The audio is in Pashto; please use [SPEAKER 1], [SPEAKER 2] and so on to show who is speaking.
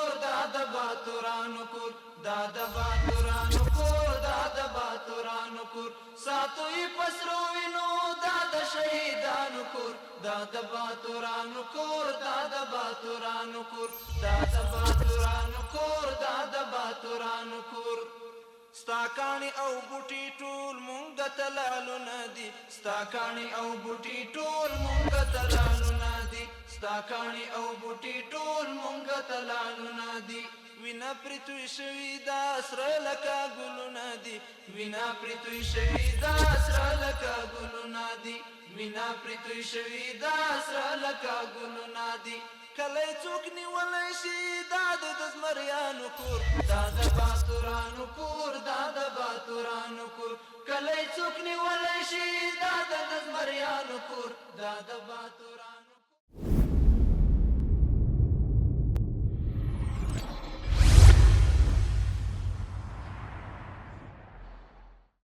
[SPEAKER 1] کور دا د باتورانو کور دا د باتورانو کور دا د باتورانو کور ساتو یې پسرو وینو دا د شهیدانو کور دا د باتورانو کور دا د باتورانو کور دا د باتورانو کور دا د باتورانو کور ستا کاڼي او بوټي ټول مونږ ته لالونه دي ستا کاڼي او بوټي ټول مونږ ته لالونه دي ستا کاڼي او بوټي ټول مونږ ته لالونه دي وینا پرې توی شوي دا سره لکه ګلونه دي وینا پرې توی شوي دا سره لکه ګلونه دي وینا پرې توی شوي دا سره لکه ګلونه دي کله څوک نیولی شي دا د زمریانو کور دا د باتورانو کور دا د باتورانو کور کله څوک نیولی شي دا د زمریانو کور دا د باتورانو